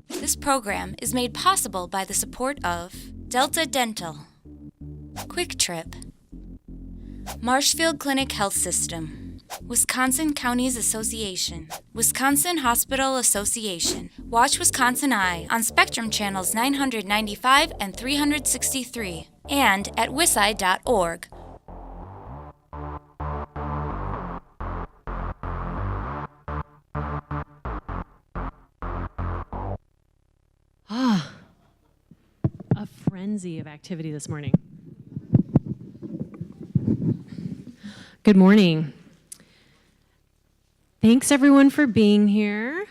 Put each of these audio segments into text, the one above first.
This program is made possible by the support of Delta Dental, Quick Trip, Marshfield Clinic Health System, Wisconsin Counties Association, Wisconsin Hospital Association. Watch WisconsinEye on Spectrum Channels 995 and 363 and at wiseye.org. A frenzy of activity this morning. Good morning. Thanks everyone for being here.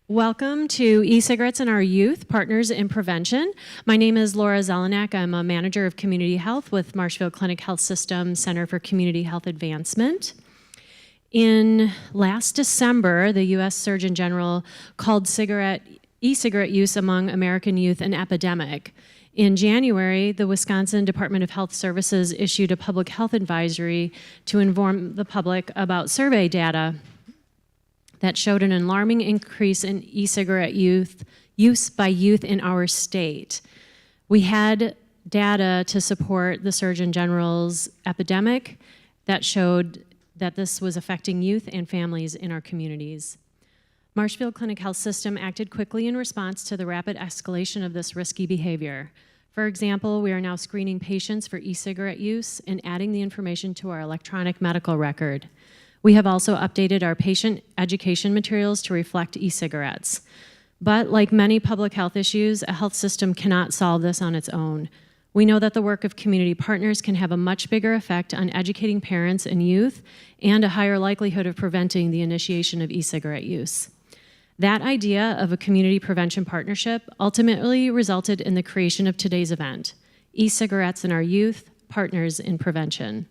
Welcome to Ecigarettes and Our Youth, Partners in Prevention. My name is Laura Zelenak. I'm a manager of community health with Marshfield Clinic Health System Center for Community Health Advancement. In last December, the U.S. Surgeon General called e-cigarette use among American youth an epidemic. In January, the Wisconsin Department of Health Services issued a public health advisory to inform the public about survey data that showed an alarming increase in e-cigarette use by youth in our state. We had data to support the Surgeon General's epidemic that showed that this was affecting youth and families in our communities. Marshfield Clinic Health System acted quickly in response to the rapid escalation of this risky behavior. For example, we are now screening patients for e-cigarette use and adding the information to our electronic medical record. We have also updated our patient education materials to reflect e-cigarettes. But like many public health issues, a health system cannot solve this on its own. We know that the work of community partners can have a much bigger effect on educating parents and youth and a higher likelihood of preventing the initiation of e-cigarette use. That idea of a community prevention partnership ultimately resulted in the creation of today's event, Ecigarettes and Our Youth, Partners in Prevention.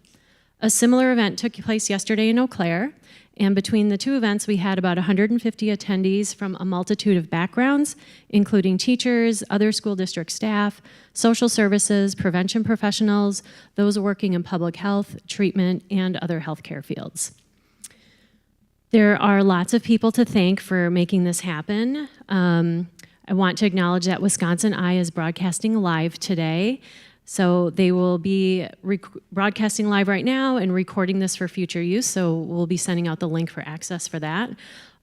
A similar event took place yesterday in Eau Claire, and between the two events, we had about 150 attendees from a multitude of backgrounds, including teachers, other school district staff, social services, prevention professionals, those working in public health, treatment, and other healthcare fields. There are lots of people to thank for making this happen. I want to acknowledge that WisconsinEye is broadcasting live today. So they will be broadcasting live right now and recording this for future use, so we'll be sending out the link for access for that.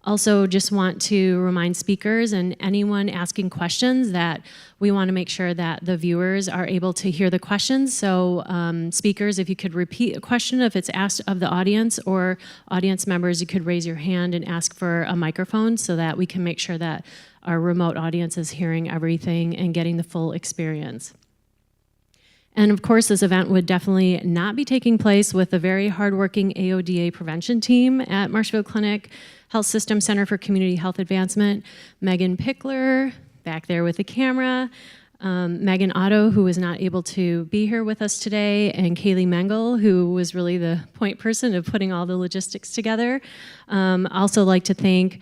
Also, just want to remind speakers and anyone asking questions that we want to make sure that the viewers are able to hear the questions. So speakers, if you could repeat a question if it's asked of the audience, or audience members, you could raise your hand and ask for a microphone so that we can make sure that our remote audience is hearing everything and getting the full experience. And of course, this event would definitely not be taking place with the very hardworking AODA prevention team at Marshfield Clinic Health System Center for Community Health Advancement. Megan Pickler, back there with the camera. Megan Otto, who was not able to be here with us today, and Kaylee Mengel, who was really the point person of putting all the logistics together. Also like to thank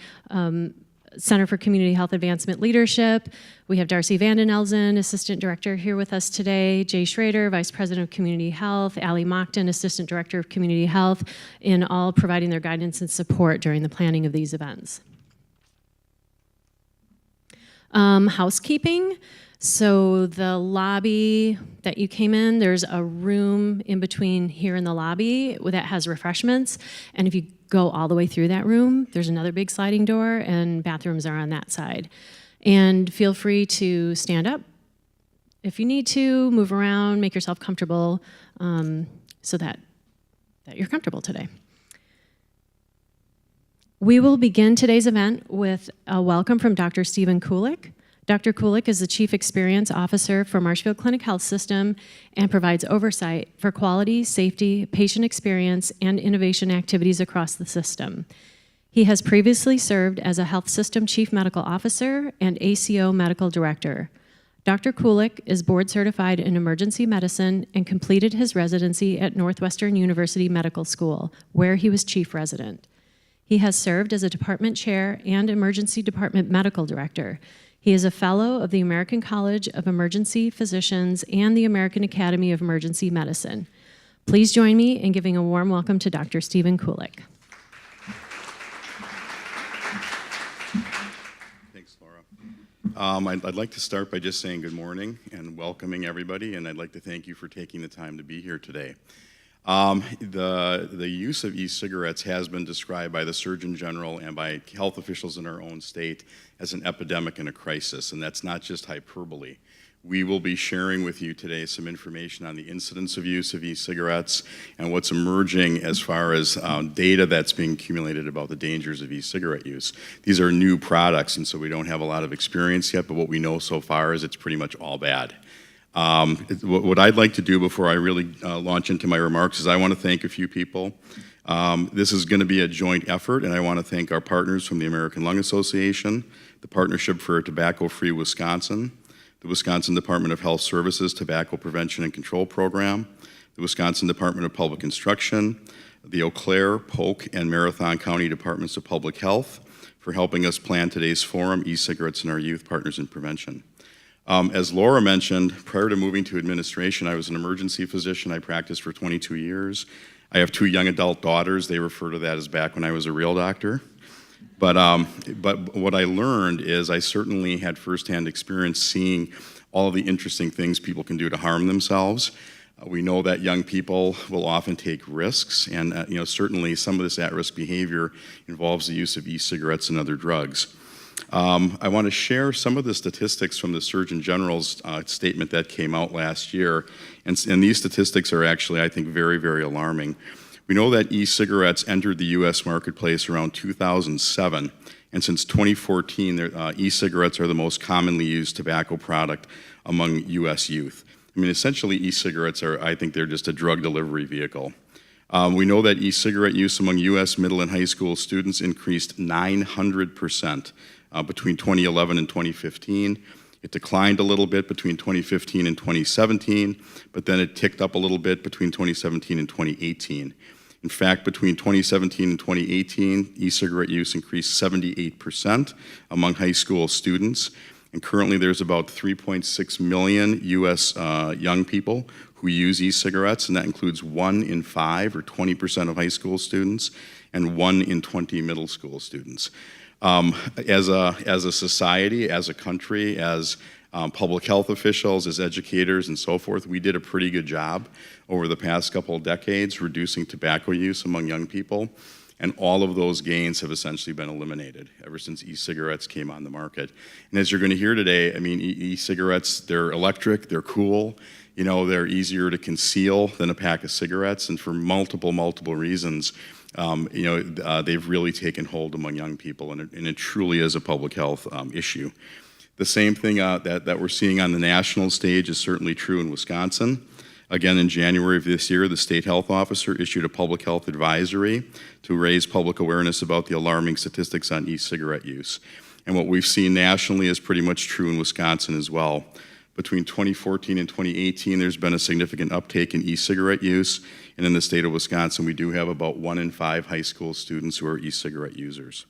Center for Community Health Advancement Leadership. We have Darcy Vanden Elzen, Assistant Director, here with us today. Jay Schrader, Vice President of Community Health. Allie Mockton, Assistant Director of Community Health, in all providing their guidance and support during the planning of these events. Housekeeping. So the lobby that you came in, there's a room in between here in the lobby that has refreshments. And if you go all the way through that room, there's another big sliding door, and bathrooms are on that side. And feel free to stand up if you need to, move around, make yourself comfortable, so that you're comfortable today. We will begin today's event with a welcome from Dr. Stephen Kulick. Dr. Kulick is the Chief Experience Officer for Marshfield Clinic Health System and provides oversight for quality, safety, patient experience, and innovation activities across the system. He has previously served as a Health System Chief Medical Officer and ACO Medical Director. Dr. Kulick is board certified in emergency medicine and completed his residency at Northwestern University Medical School, where he was chief resident. He has served as a department chair and emergency department medical director. He is a fellow of the American College of Emergency Physicians and the American Academy of Emergency Medicine. Please join me in giving a warm welcome to Dr. Stephen Kulick. Laura. I'd like to start by just saying good morning and welcoming everybody, and I'd like to thank you for taking the time to be here today. The use of e-cigarettes has been described by the Surgeon General and by health officials in our own state as an epidemic and a crisis, and that's not just hyperbole. We will be sharing with you today some information on the incidence of use of e-cigarettes and what's emerging as far as data that's being accumulated about the dangers of e-cigarette use. These are new products, and so we don't have a lot of experience yet, but what we know so far is it's pretty much all bad. What I'd like to do before I really launch into my remarks is I want to thank a few people. This is going to be a joint effort, and I want to thank our partners from the American Lung Association, the Partnership for Tobacco-Free Wisconsin, the Wisconsin Department of Health Services Tobacco Prevention and Control Program, the Wisconsin Department of Public Instruction, the Eau Claire, Polk, and Marathon County Departments of Public Health for helping us plan today's forum, E-Cigarettes and Our Youth, Partners in Prevention. As Laura mentioned, prior to moving to administration, I was an emergency physician. I practiced for 22 years. I have 2 young adult daughters. They refer to that as back when I was a real doctor. But what I learned is I certainly had firsthand experience seeing all of the interesting things people can do to harm themselves. We know that young people will often take risks, and certainly some of this at-risk behavior involves the use of e-cigarettes and other drugs. I want to share some of the statistics from the Surgeon General's statement that came out last year, and these statistics are actually, I think, very, very alarming. We know that e-cigarettes entered the U.S. marketplace around 2007, and since 2014, e-cigarettes are the most commonly used tobacco product among U.S. youth. I mean, essentially, e-cigarettes are, I think they're just a drug delivery vehicle. We know that e-cigarette use among U.S. middle and high school students increased 900% between 2011 and 2015. It declined a little bit between 2015 and 2017, but then it ticked up a little bit between 2017 and 2018. In fact, between 2017 and 2018, e-cigarette use increased 78% among high school students. And currently there's about 3.6 million U.S. Young people who use e-cigarettes, and that includes 1 in 5, or 20% of high school students, and 1 in 20 middle school students. As a society, as a country, as public health officials, as educators, and so forth, we did a pretty good job over the past couple of decades reducing tobacco use among young people, and all of those gains have essentially been eliminated ever since e-cigarettes came on the market. And as you're going to hear today, I mean, e-cigarettes, they're electric, they're cool, they're easier to conceal than a pack of cigarettes, and for multiple reasons, they've really taken hold among young people, and it truly is a public health issue. The same thing that we're seeing on the national stage is certainly true in Wisconsin. Again, in January of this year, the state health officer issued a public health advisory to raise public awareness about the alarming statistics on e-cigarette use. And what we've seen nationally is pretty much true in Wisconsin as well. Between 2014 and 2018, there's been a significant uptake in e-cigarette use, and in the state of Wisconsin, we do have about 1 in 5 high school students who are e-cigarette users.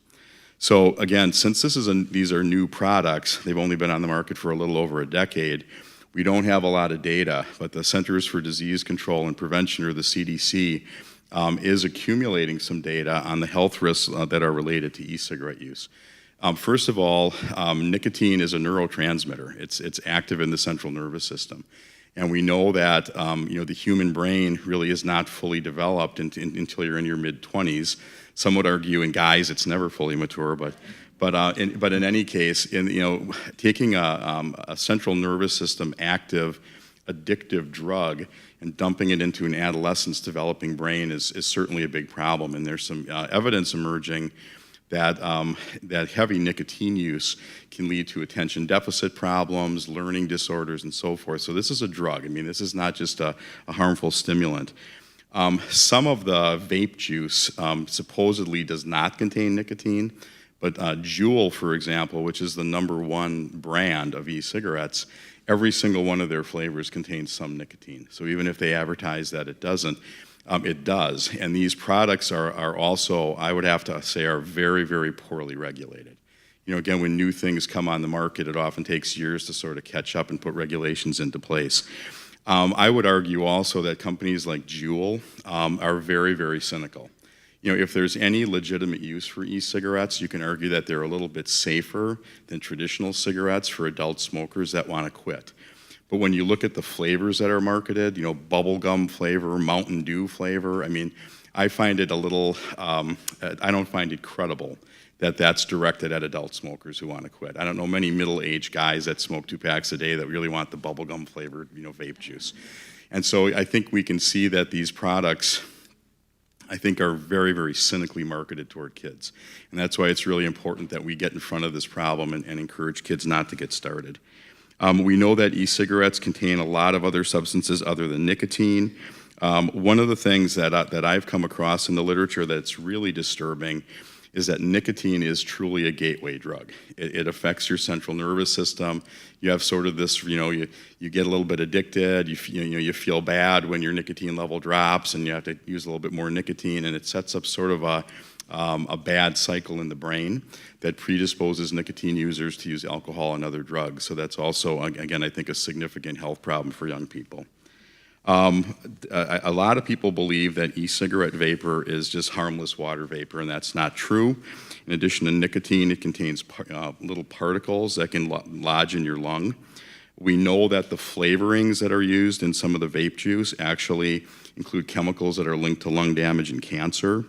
So again, since these are new products, they've only been on the market for a little over a decade, we don't have a lot of data, but the Centers for Disease Control and Prevention, or the CDC, is accumulating some data on the health risks that are related to e-cigarette use. First of all, nicotine is a neurotransmitter. It's active in the central nervous system. And we know that the human brain really is not fully developed until you're in your mid-20s. Some would argue in guys it's never fully mature, but in any case, taking a central nervous system active, addictive drug and dumping it into an adolescent's developing brain is certainly a big problem. And there's some evidence emerging that heavy nicotine use can lead to attention deficit problems, learning disorders, and so forth. So this is a drug. I mean, this is not just a harmful stimulant. Some of the vape juice supposedly does not contain nicotine, but Juul, for example, which is the #1 brand of e-cigarettes, every single one of their flavors contains some nicotine. So even if they advertise that it doesn't, it does. And these products are also, I would have to say, are very, very poorly regulated. Again, when new things come on the market, it often takes years to sort of catch up and put regulations into place. I would argue also that companies like Juul are very, very cynical. If there's any legitimate use for e-cigarettes, you can argue that they're a little bit safer than traditional cigarettes for adult smokers that want to quit. But when you look at the flavors that are marketed, bubblegum flavor, Mountain Dew flavor, I find it a little, I don't find it credible that that's directed at adult smokers who want to quit. I don't know many middle-aged guys that smoke 2 packs a day that really want the bubblegum flavored, vape juice. And so I think we can see that these products, I think, are very, very cynically marketed toward kids. And that's why it's really important that we get in front of this problem and encourage kids not to get started. We know that e-cigarettes contain a lot of other substances other than nicotine. One of the things that I've come across in the literature that's really disturbing is that nicotine is truly a gateway drug. It affects your central nervous system. You have sort of this, you get a little bit addicted, you feel bad when your nicotine level drops and you have to use a little bit more nicotine, and it sets up sort of a bad cycle in the brain that predisposes nicotine users to use alcohol and other drugs. So that's also, again, I think a significant health problem for young people. A lot of people believe that e-cigarette vapor is just harmless water vapor, and that's not true. In addition to nicotine, it contains little particles that can lodge in your lung. We know that the flavorings that are used in some of the vape juice actually include chemicals that are linked to lung damage and cancer.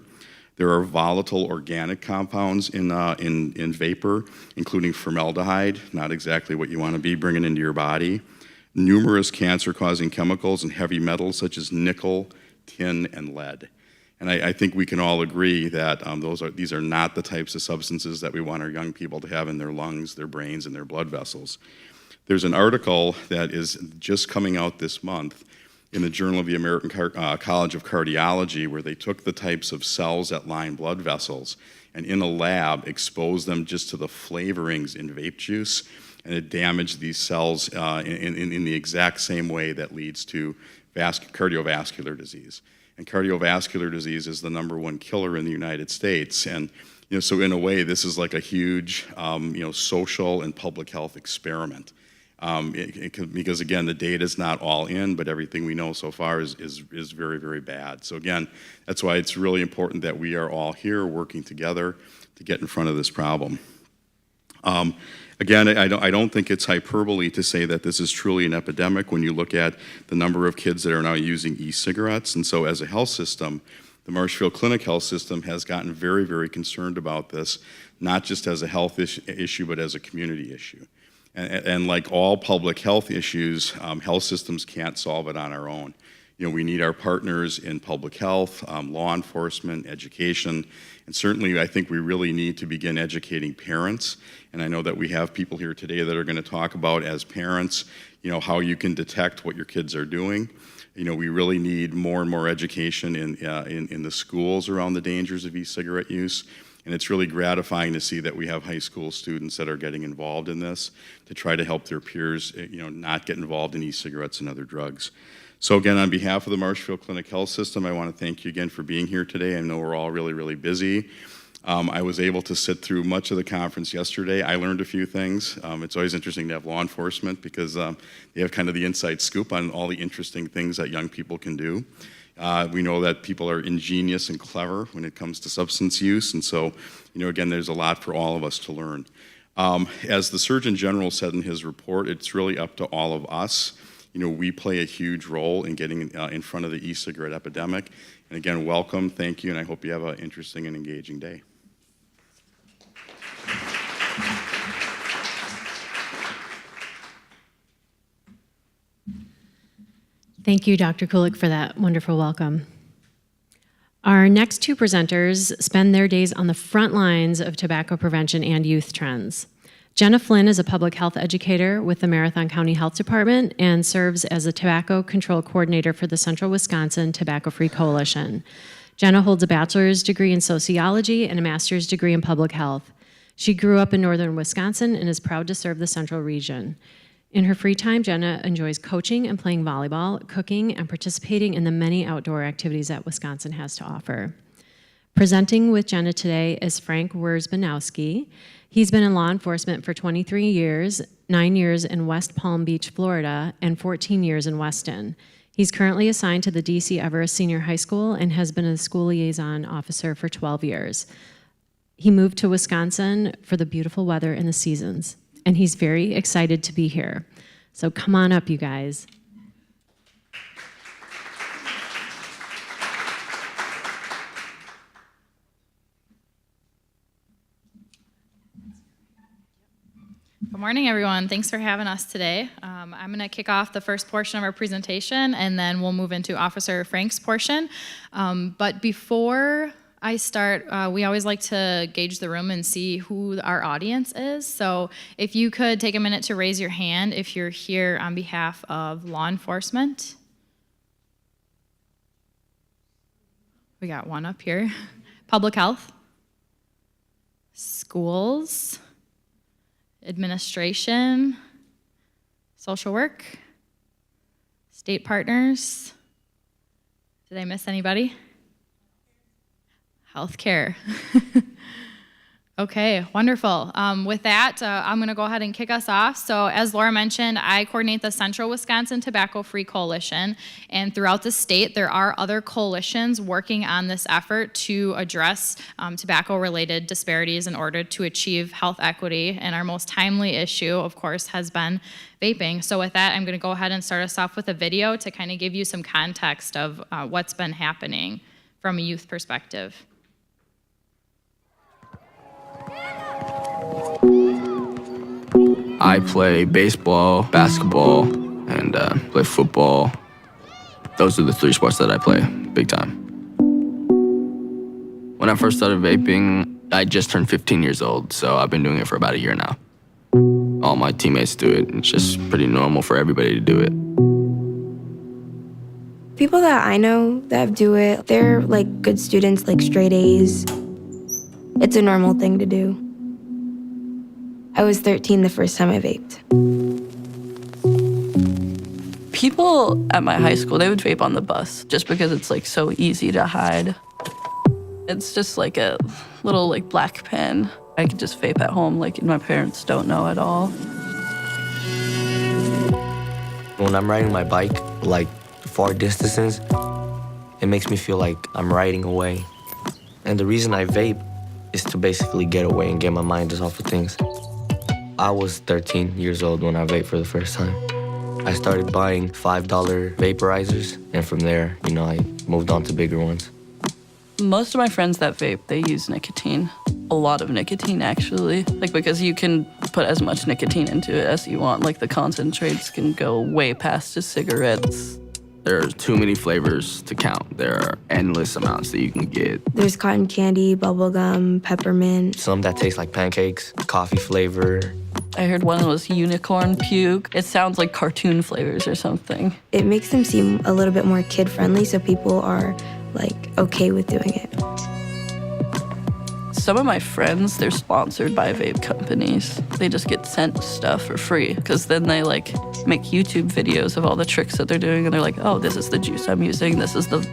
There are volatile organic compounds in vapor, including formaldehyde, not exactly what you want to be bringing into your body. Numerous cancer-causing chemicals and heavy metals such as nickel, tin, and lead. And I think we can all agree that these are not the types of substances that we want our young people to have in their lungs, their brains, and their blood vessels. There's an article that is just coming out this month in the Journal of the American College of Cardiology, where they took the types of cells that line blood vessels and in a lab exposed them just to the flavorings in vape juice, and it damaged these cells in the exact same way that leads to cardiovascular disease. And cardiovascular disease is the #1 killer in the United States. And so in a way, this is like a huge social and public health experiment. Because again, the data is not all in, but everything we know so far is very, very bad. So again, that's why it's really important that we are all here working together to get in front of this problem. Again, I don't think it's hyperbole to say that this is truly an epidemic when you look at the number of kids that are now using e-cigarettes. And so as a health system, the Marshfield Clinic Health System has gotten very, very concerned about this, not just as a health issue, but as a community issue. And like all public health issues, health systems can't solve it on our own. We need our partners in public health, law enforcement, education, and certainly I think we really need to begin educating parents. And I know that we have people here today that are going to talk about, as parents, how you can detect what your kids are doing. We really need more and more education in the schools around the dangers of e-cigarette use. And it's really gratifying to see that we have high school students that are getting involved in this to try to help their peers, not get involved in e-cigarettes and other drugs. So again, on behalf of the Marshfield Clinic Health System, I want to thank you again for being here today. I know we're all really, really busy. I was able to sit through much of the conference yesterday. I learned a few things. It's always interesting to have law enforcement because they have kind of the inside scoop on all the interesting things that young people can do. We know that people are ingenious and clever when it comes to substance use, and so, again, there's a lot for all of us to learn. As the Surgeon General said in his report, it's really up to all of us. We play a huge role in getting in front of the e-cigarette epidemic. And again, welcome, thank you, and I hope you have an interesting and engaging day. Thank you, Dr. Kulick, for that wonderful welcome. Our next two presenters spend their days on the front lines of tobacco prevention and youth trends. Jenna Flynn is a public health educator with the Marathon County Health Department and serves as a tobacco control coordinator for the Central Wisconsin Tobacco-Free Coalition. Jenna holds a bachelor's degree in sociology and a master's degree in public health. She grew up in northern Wisconsin and is proud to serve the central region. In her free time, Jenna enjoys coaching and playing volleyball, cooking, and participating in the many outdoor activities that Wisconsin has to offer. Presenting with Jenna today is Frank Wierzbanowski. He's been in law enforcement for 23 years, 9 years in West Palm Beach, Florida, and 14 years in Weston. He's currently assigned to the DC Everest Senior High School and has been a school liaison officer for 12 years. He moved to Wisconsin for the beautiful weather and the seasons, and he's very excited to be here. So come on up, you guys. Good morning, everyone. Thanks for having us today. I'm going to kick off the first portion of our presentation, and then we'll move into Officer Frank's portion. But before I start, we always like to gauge the room and see who our audience is. So if you could take a minute to raise your hand if you're here on behalf of law enforcement. We got one up here. Public health. Schools. Administration, social work, state partners. Did I miss anybody? Healthcare. Okay, wonderful. With that, I'm going to go ahead and kick us off. So as Laura mentioned, I coordinate the Central Wisconsin Tobacco-Free Coalition, and throughout the state, there are other coalitions working on this effort to address tobacco-related disparities in order to achieve health equity, and our most timely issue, of course, has been vaping. So with that, I'm going to go ahead and start us off with a video to kind of give you some context of what's been happening from a youth perspective. I play baseball, basketball, and play football. Those are the three sports that I play big time. When I first started vaping, I just turned 15 years old, so I've been doing it for about a year now. All my teammates do it. It's just pretty normal for everybody to do it. People that I know that do it, they're like good students, like straight A's. It's a normal thing to do. I was 13 the first time I vaped. People at my high school, they would vape on the bus just because it's like so easy to hide. It's just like a little like black pen. I could just vape at home, like my parents don't know at all. When I'm riding my bike, like far distances, it makes me feel like I'm riding away. And the reason I vape is to basically get away and get my mind just off of things. I was 13 years old when I vaped for the first time. I started buying $5 vaporizers, and from there, I moved on to bigger ones. Most of my friends that vape, they use nicotine. A lot of nicotine, actually. Like, because you can put as much nicotine into it as you want. Like, the concentrates can go way past just cigarettes. There's too many flavors to count. There are endless amounts that you can get. There's cotton candy, bubblegum, peppermint. Some that taste like pancakes, coffee flavor. I heard one was unicorn puke. It sounds like cartoon flavors or something. It makes them seem a little bit more kid-friendly, so people are like okay with doing it. Some of my friends, they're sponsored by vape companies. They just get sent stuff for free because then they like make YouTube videos of all the tricks that they're doing, and they're like, oh, this is the juice I'm using, this is the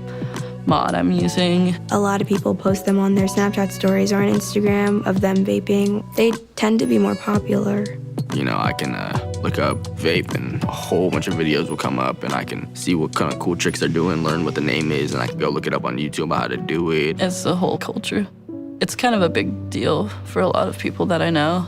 mod I'm using. A lot of people post them on their Snapchat stories or on Instagram of them vaping. They tend to be more popular. I can look up vape and a whole bunch of videos will come up, and I can see what kind of cool tricks they're doing, learn what the name is, and I can go look it up on YouTube about how to do it. It's the whole culture. It's kind of a big deal for a lot of people that I know.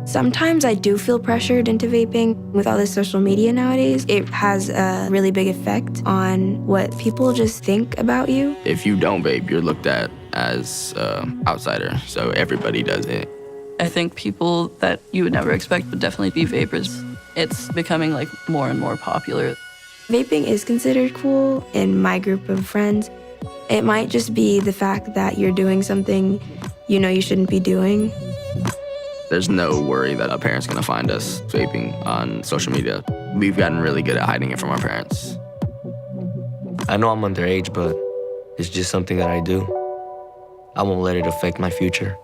Sometimes I do feel pressured into vaping. With all this social media nowadays, it has a really big effect on what people just think about you. If you don't vape, you're looked at as an outsider, so everybody does it. I think people that you would never expect would definitely be vapors. It's becoming like more and more popular. Vaping is considered cool in my group of friends. It might just be the fact that you're doing something you shouldn't be doing. There's no worry that our parents are going to find us vaping on social media. We've gotten really good at hiding it from our parents. I know I'm underage, but it's just something that I do. I won't let it affect my future.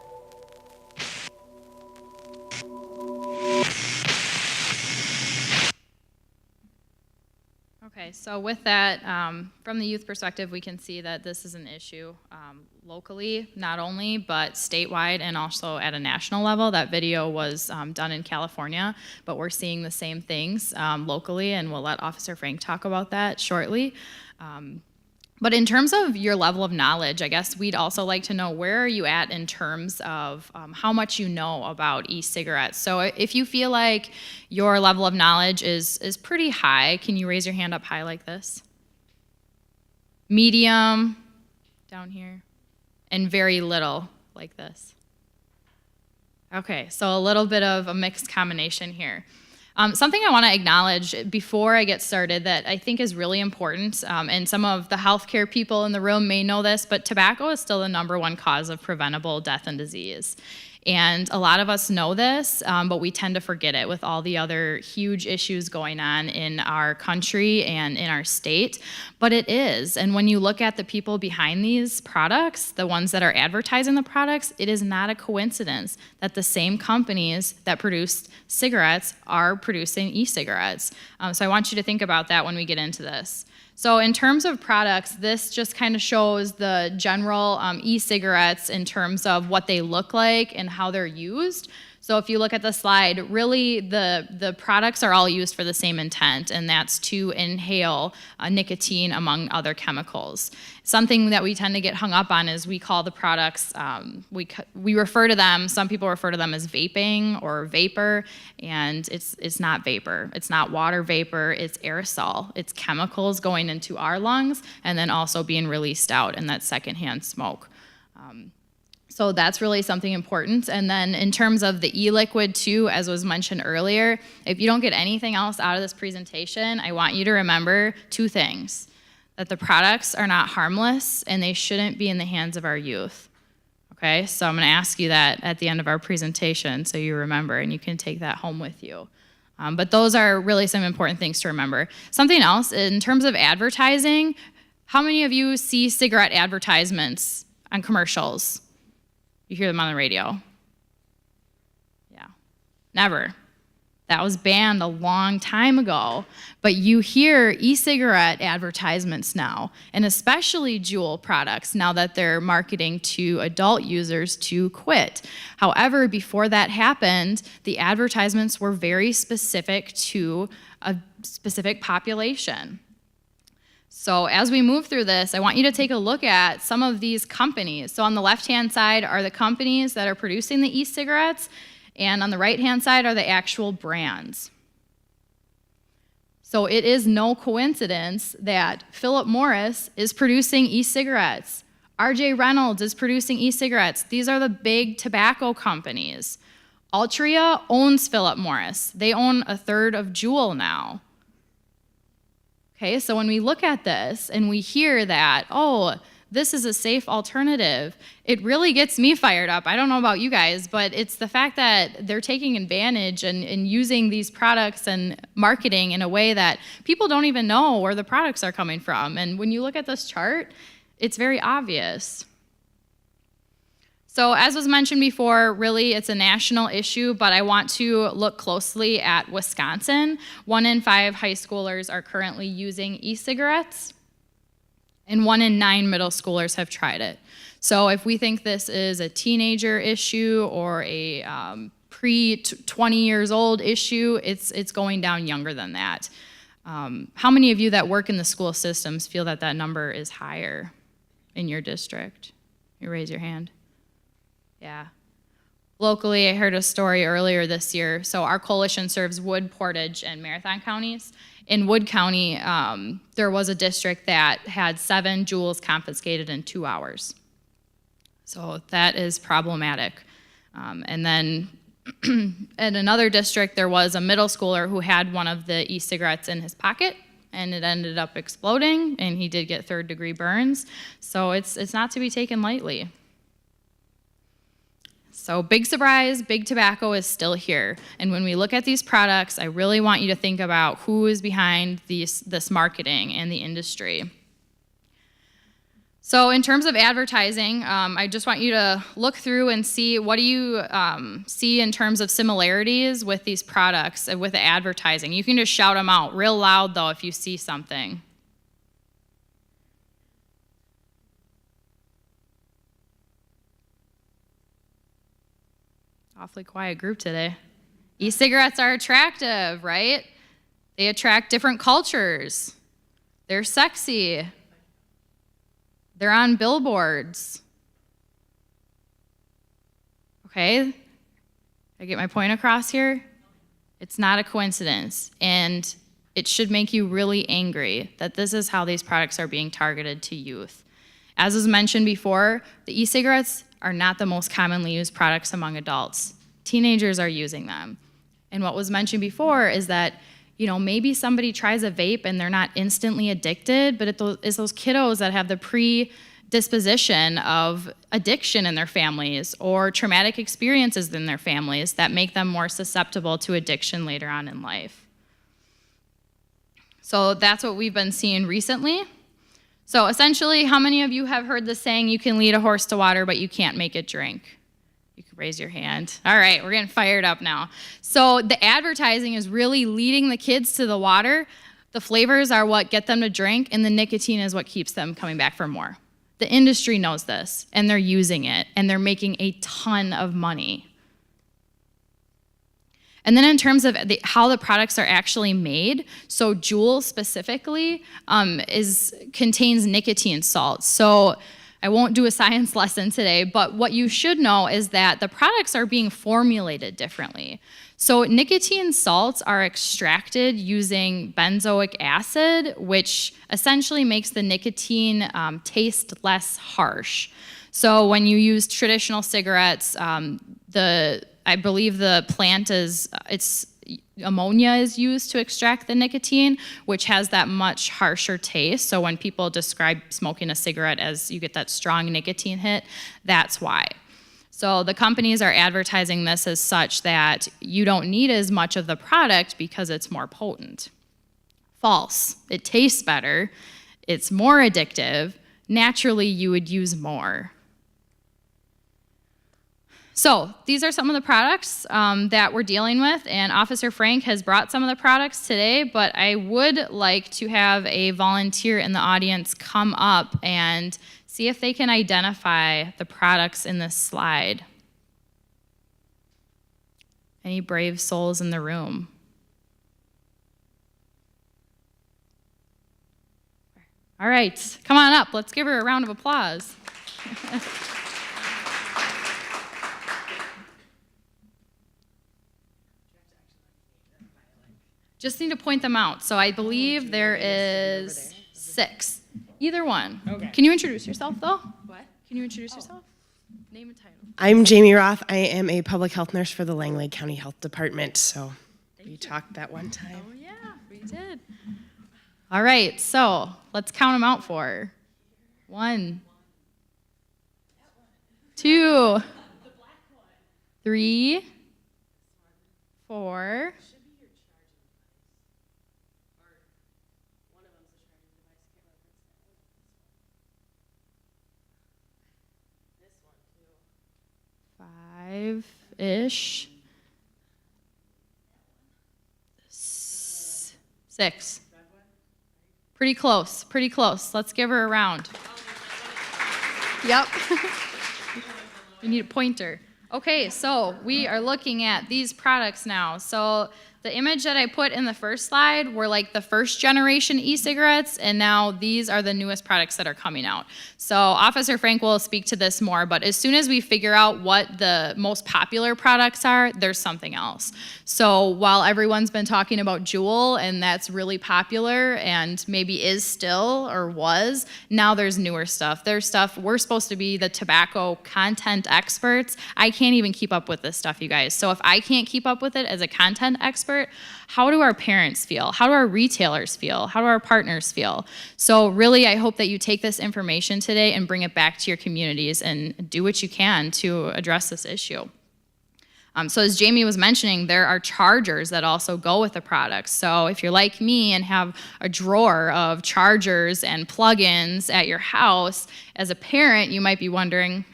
Okay, so with that, from the youth perspective, we can see that this is an issue locally, not only, but statewide and also at a national level. That video was done in California, but we're seeing the same things locally, and we'll let Officer Frank talk about that shortly. But in terms of your level of knowledge, I guess we'd also like to know, where are you at in terms of how much you know about e-cigarettes? So if you feel like your level of knowledge is pretty high, can you raise your hand up high like this? Medium, down here, and very little like this. Okay, so a little bit of a mixed combination here. Something I want to acknowledge before I get started that I think is really important, and some of the healthcare people in the room may know this, but tobacco is still the #1 cause of preventable death and disease. And a lot of us know this, but we tend to forget it with all the other huge issues going on in our country and in our state. But it is. And when you look at the people behind these products, the ones that are advertising the products, it is not a coincidence that the same companies that produce cigarettes are producing e-cigarettes. So I want you to think about that when we get into this. So in terms of products, this just kind of shows the general e-cigarettes in terms of what they look like and how they're used. So if you look at the slide, really the products are all used for the same intent, and that's to inhale nicotine among other chemicals. Something that we tend to get hung up on is we call the products, we refer to them, some people refer to them as vaping or vapor, and it's not vapor. It's not water vapor, it's aerosol. It's chemicals going into our lungs and then also being released out in that secondhand smoke. So that's really something important. And then in terms of the e-liquid too, as was mentioned earlier, if you don't get anything else out of this presentation, I want you to remember 2 things: that the products are not harmless and they shouldn't be in the hands of our youth. Okay, so I'm gonna ask you that at the end of our presentation so you remember, and you can take that home with you. But those are really some important things to remember. Something else, in terms of advertising, how many of you see cigarette advertisements on commercials? You hear them on the radio? Yeah, never. That was banned a long time ago, but you hear e-cigarette advertisements now, and especially Juul products now that they're marketing to adult users to quit. However, before that happened, the advertisements were very specific to a specific population. So as we move through this, I want you to take a look at some of these companies. So on the left-hand side are the companies that are producing the e-cigarettes, and on the right-hand side are the actual brands. So it is no coincidence that Philip Morris is producing e-cigarettes. R.J. Reynolds is producing e-cigarettes. These are the big tobacco companies. Altria owns Philip Morris. They own 1/3 of Juul now. Okay, so when we look at this and we hear that, oh, this is a safe alternative, it really gets me fired up. I don't know about you guys, but it's the fact that they're taking advantage and using these products and marketing in a way that people don't even know where the products are coming from. And when you look at this chart, it's very obvious. So as was mentioned before, really it's a national issue, but I want to look closely at Wisconsin. 1 in 5 high schoolers are currently using e-cigarettes, and 1 in 9 middle schoolers have tried it. So if we think this is a teenager issue or a pre-20 years old issue, it's going down younger than that. How many of you that work in the school systems feel that that number is higher in your district? You raise your hand. Yeah. Locally, I heard a story earlier this year. So our coalition serves Wood, Portage, and Marathon counties. In Wood County, there was a district that had 7 Juuls confiscated in 2 hours. So that is problematic. And then in another district, there was a middle schooler who had one of the e-cigarettes in his pocket, and it ended up exploding, and he did get 3rd-degree burns. So it's not to be taken lightly. So big surprise, big tobacco is still here. And when we look at these products, I really want you to think about who is behind this marketing and the industry. So in terms of advertising, I just want you to look through and see what do you see in terms of similarities with these products and with the advertising. You can just shout them out real loud though if you see something. Awfully quiet group today. E-cigarettes are attractive, right? They attract different cultures. They're sexy. They're on billboards. Okay? I get my point across here? It's not a coincidence, and it should make you really angry that this is how these products are being targeted to youth. As was mentioned before, the e-cigarettes are not the most commonly used products among adults. Teenagers are using them. And what was mentioned before is that, you know, maybe somebody tries a vape and they're not instantly addicted, but it's those kiddos that have the predisposition of addiction in their families or traumatic experiences in their families that make them more susceptible to addiction later on in life. So that's what we've been seeing recently. So essentially, how many of you have heard the saying, you can lead a horse to water, but you can't make it drink? You can raise your hand. All right, we're getting fired up now. So the advertising is really leading the kids to the water. The flavors are what get them to drink, and the nicotine is what keeps them coming back for more. The industry knows this, and they're using it, and they're making a ton of money. And then in terms of how the products are actually made, so Juul specifically contains nicotine salts. So I won't do a science lesson today, but what you should know is that the products are being formulated differently. So nicotine salts are extracted using benzoic acid, which essentially makes the nicotine taste less harsh. So when you use traditional cigarettes, I believe the plant ammonia is used to extract the nicotine, which has that much harsher taste. So when people describe smoking a cigarette as you get that strong nicotine hit, that's why. So the companies are advertising this as such that you don't need as much of the product because it's more potent. False. It tastes better. It's more addictive. Naturally, you would use more. So these are some of the products that we're dealing with, and Officer Frank has brought some of the products today, but I would like to have a volunteer in the audience come up and see if they can identify the products in this slide. Any brave souls in the room? All right, come on up. Let's give her a round of applause. Just need to point them out. So I believe there is 6. Either one. Okay. Can you introduce yourself, though? What? Can you introduce yourself? Name and title. I'm Jamie Roth. I am a public health nurse for the Langley County Health Department. So we talked that one time. Oh, yeah, we did. All right, so let's count them out for her. 1, 2, 3, 4, 5-ish. 6. Pretty close, pretty close. Let's give her a round. Yep. We need a pointer. Okay, so we are looking at these products now. So the image that I put in the first slide were like the first generation e-cigarettes, and now these are the newest products that are coming out. So Officer Frank will speak to this more, but as soon as we figure out what the most popular products are, there's something else. So while everyone's been talking about Juul, and that's really popular and maybe is still or was, now there's newer stuff. There's stuff, we're supposed to be the tobacco content experts. I can't even keep up with this stuff, you guys. So if I can't keep up with it as a content expert, how do our parents feel? How do our retailers feel? How do our partners feel? So really, I hope that you take this information today and bring it back to your communities and do what you can to address this issue. So as Jamie was mentioning, there are chargers that also go with the products. So if you're like me and have a drawer of chargers and plugins at your house, as a parent, you might be wondering,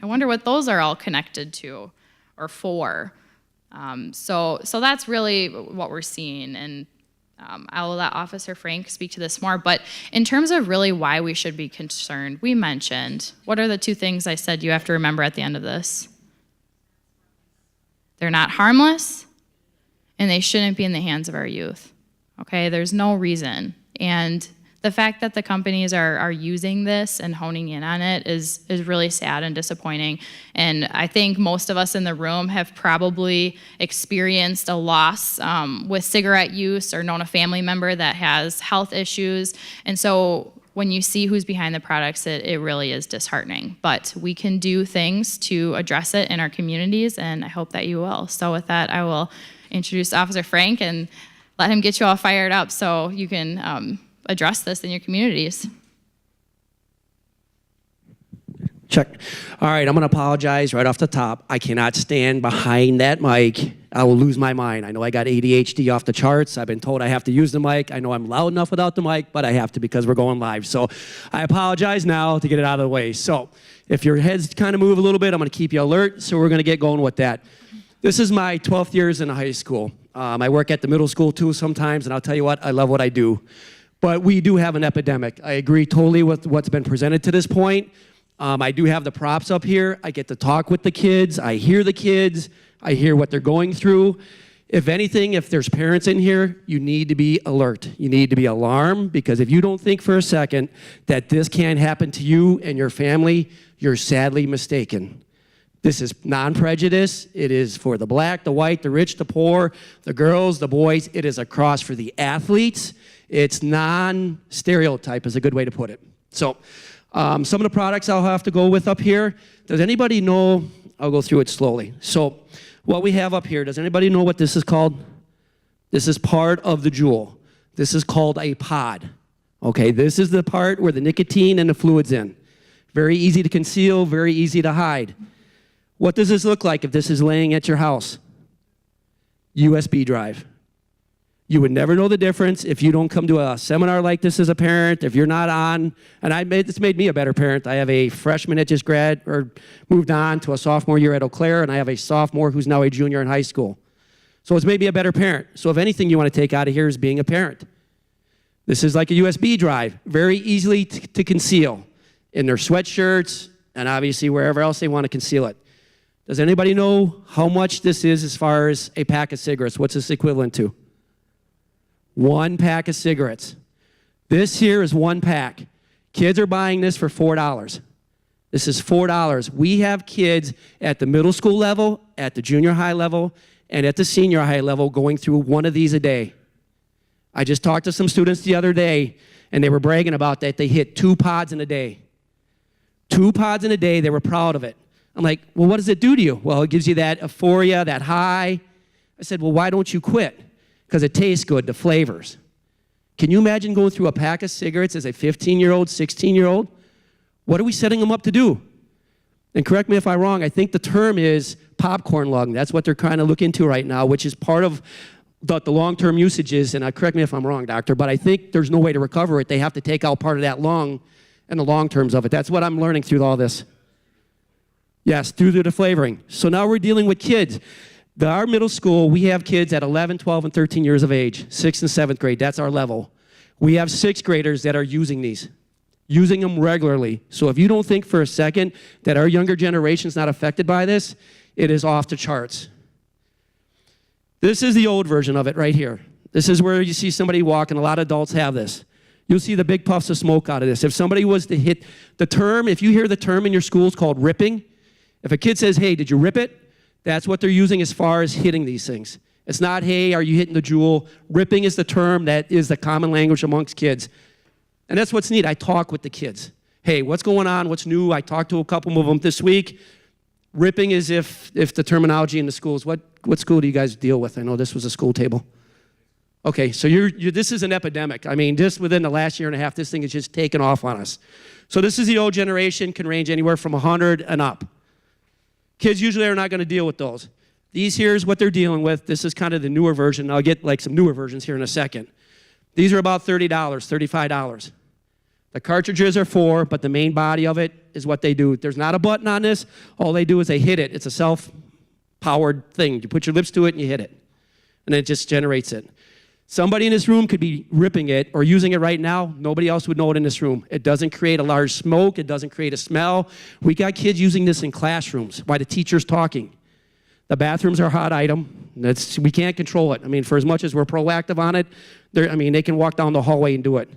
I wonder what those are all connected to or for. So that's really what we're seeing, and I'll let Officer Frank speak to this more, but in terms of really why we should be concerned, we mentioned, what are the 2 things I said you have to remember at the end of this? They're not harmless, and they shouldn't be in the hands of our youth. Okay, there's no reason. And the fact that the companies are using this and honing in on it is really sad and disappointing. And I think most of us in the room have probably experienced a loss with cigarette use or known a family member that has health issues. And so when you see who's behind the products, it really is disheartening. But we can do things to address it in our communities, and I hope that you will. So with that, I will introduce Officer Frank and let him get you all fired up so you can address this in your communities. Check. All right, I'm going to apologize right off the top. I cannot stand behind that mic. I will lose my mind. I know I got ADHD off the charts. I've been told I have to use the mic. I know I'm loud enough without the mic, but I have to because we're going live. So I apologize now to get it out of the way. So if your heads kind of move a little bit, I'm going to keep you alert. So we're going to get going with that. This is my 12th years in high school. I work at the middle school too sometimes, and I'll tell you what, I love what I do. But we do have an epidemic. I agree totally with what's been presented to this point. I do have the props up here. I get to talk with the kids. I hear the kids. I hear what they're going through. If anything, if there's parents in here, you need to be alert. You need to be alarmed, because if you don't think for a second that this can happen to you and your family, you're sadly mistaken. This is non-prejudice. It is for the black, the white, the rich, the poor, the girls, the boys. It is a cross for the athletes. It's non-stereotype is a good way to put it. So some of the products I'll have to go with up here. Does anybody know? I'll go through it slowly. So what we have up here, does anybody know what this is called? This is part of the jewel. This is called a pod. Okay, this is the part where the nicotine and the fluid's in. Very easy to conceal, very easy to hide. What does this look like if this is laying at your house? USB drive. You would never know the difference if you don't come to a seminar like this as a parent, if you're not on, and this made me a better parent. I have a freshman that just moved on to a sophomore year at Eau Claire, and I have a sophomore who's now a junior in high school. So it's made me a better parent. So if anything you want to take out of here is being a parent. This is like a USB drive, very easily to conceal in their sweatshirts and obviously wherever else they want to conceal it. Does anybody know how much this is as far as a pack of cigarettes? What's this equivalent to? 1 pack of cigarettes. This here is 1 pack. Kids are buying this for $4. This is $4. We have kids at the middle school level, at the junior high level, and at the senior high level going through 1 of these a day. I just talked to some students the other day, and they were bragging about that. They hit 2 pods in a day. 2 pods in a day, they were proud of it. I'm like, well, what does it do to you? Well, it gives you that euphoria, that high. I said, well, why don't you quit? Because it tastes good, the flavors. Can you imagine going through a pack of cigarettes as a 15-year-old, 16-year-old? What are we setting them up to do? And correct me if I'm wrong, I think the term is popcorn lung. That's what they're trying to look into right now, which is part of the long-term usages. And correct me if I'm wrong, doctor, but I think there's no way to recover it. They have to take out part of that lung and the long terms of it. That's what I'm learning through all this. Yes, through the flavoring. So now we're dealing with kids. Our middle school, we have kids at 11, 12, and 13 years of age, 6th and 7th grade. That's our level. We have 6th graders that are using these, using them regularly. So if you don't think for a second that our younger generation is not affected by this, it is off the charts. This is the old version of it right here. This is where you see somebody walk, and a lot of adults have this. You'll see the big puffs of smoke out of this. If somebody was to hit the term, if you hear the term in your schools called ripping, if a kid says, hey, did you rip it? That's what they're using as far as hitting these things. It's not, hey, are you hitting the jewel? Ripping is the term that is the common language amongst kids. And that's what's neat. I talk with the kids. Hey, what's going on? What's new? I talked to a couple of them this week. Ripping is if the terminology in the schools. What school do you guys deal with? I know this was a school table. Okay, so this is an epidemic. I mean, just within the last year and a half, this thing is just taken off on us. So this is the old generation, can range anywhere from 100 and up. Kids usually are not going to deal with those. These here is what they're dealing with. This is kind of the newer version. I'll get like some newer versions here in a second. These are about $30, $35. The cartridges are $4, but the main body of it is what they do. There's not a button on this. All they do is they hit it. It's a self-powered thing. You put your lips to it and you hit it, and it just generates it. Somebody in this room could be ripping it or using it right now. Nobody else would know it in this room. It doesn't create a large smoke. It doesn't create a smell. We got kids using this in classrooms while the teacher's talking. The bathrooms are a hot item. We can't control it. I mean, for as much as we're proactive on it, they can walk down the hallway and do it.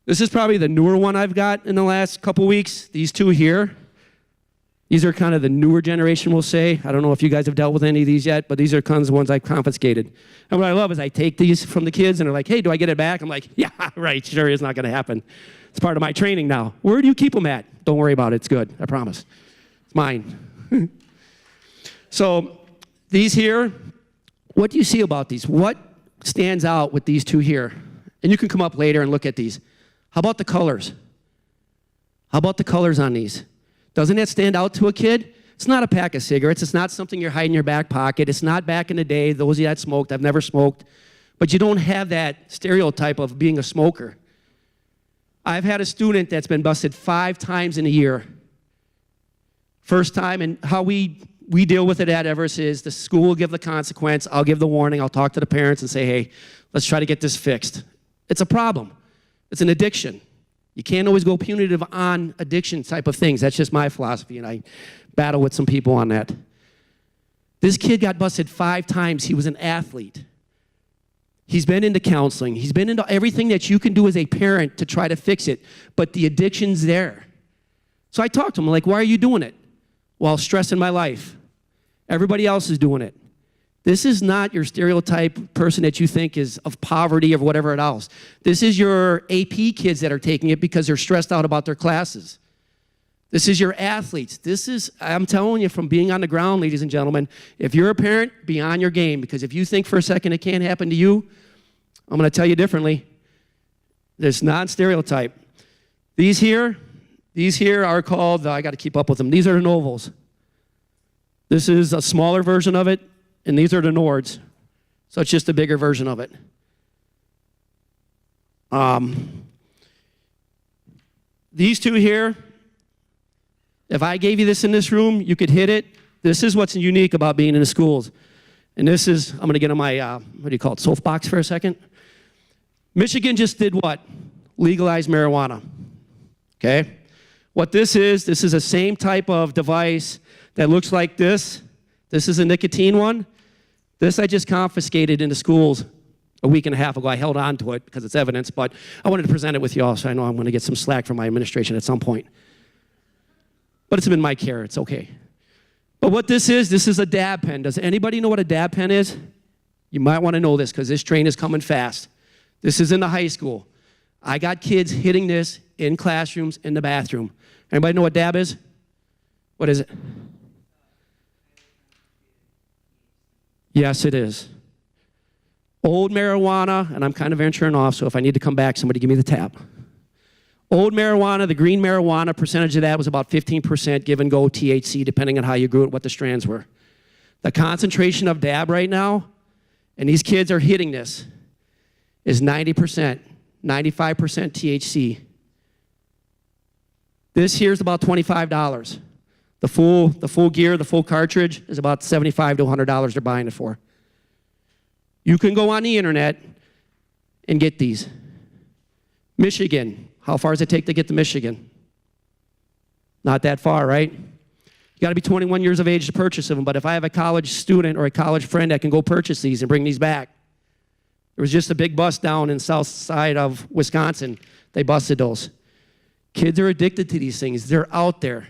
This is probably the newer one I've got in the last couple weeks. These two here. These are kind of the newer generation, we'll say. I don't know if you guys have dealt with any of these yet, but these are kinds of the ones I've confiscated. And what I love is I take these from the kids, and they're like, hey, do I get it back? I'm like, yeah, right, sure, it's not going to happen. It's part of my training now. Where do you keep them at? Don't worry about it. It's good. I promise. It's mine. So these here, what do you see about these? What stands out with these two here? And you can come up later and look at these. How about the colors? How about the colors on these? Doesn't that stand out to a kid? It's not a pack of cigarettes. It's not something you're hiding in your back pocket. It's not back in the day. Those of you that smoked, I've never smoked. But you don't have that stereotype of being a smoker. I've had a student that's been busted 5 times in a year. First time, and how we deal with it at Everest is the school will give the consequence. I'll give the warning. I'll talk to the parents and say, hey, let's try to get this fixed. It's a problem. It's an addiction. You can't always go punitive on addiction type of things. That's just my philosophy, and I battle with some people on that. This kid got busted 5 times. He was an athlete. He's been into counseling. He's been into everything that you can do as a parent to try to fix it, but the addiction's there. So I talked to him, like, why are you doing it? While stressing my life. Everybody else is doing it. This is not your stereotype person that you think is of poverty or whatever else. This is your AP kids that are taking it because they're stressed out about their classes. This is your athletes. This is, I'm telling you from being on the ground, ladies and gentlemen, if you're a parent, be on your game, because if you think for a second it can't happen to you, I'm going to tell you differently. There's non-stereotype. These here are called, I got to keep up with them. These are the Novels. This is a smaller version of it, and these are the Nords. So it's just a bigger version of it. These two here, if I gave you this in this room, you could hit it. This is what's unique about being in the schools. And this is, I'm going to get on my, what do you call it, soapbox for a second. Michigan just did what? Legalized marijuana. Okay? What this is the same type of device that looks like this. This is a nicotine one. This I just confiscated in the schools a week and a half ago. I held on to it because it's evidence, but I wanted to present it with you all, so I know I'm going to get some slack from my administration at some point. But it's been my care. It's okay. But what this is a dab pen. Does anybody know what a dab pen is? You might want to know this because this train is coming fast. This is in the high school. I got kids hitting this in classrooms, in the bathroom. Anybody know what dab is? What is it? Yes, it is. Old marijuana, and I'm kind of venturing off, so if I need to come back, somebody give me the tap. Old marijuana, the green marijuana, percentage of that was about 15% give and go THC, depending on how you grew it, what the strands were. The concentration of dab right now, and these kids are hitting this, is 90%, 95% THC. This here is about $25. The full gear, the full cartridge is about $75 to $100 they're buying it for. You can go on the internet and get these. Michigan, how far does it take to get to Michigan? Not that far, right? You got to be 21 years of age to purchase them, but if I have a college student or a college friend that can go purchase these and bring these back, there was just a big bust down in the south side of Wisconsin. They busted those. Kids are addicted to these things. They're out there.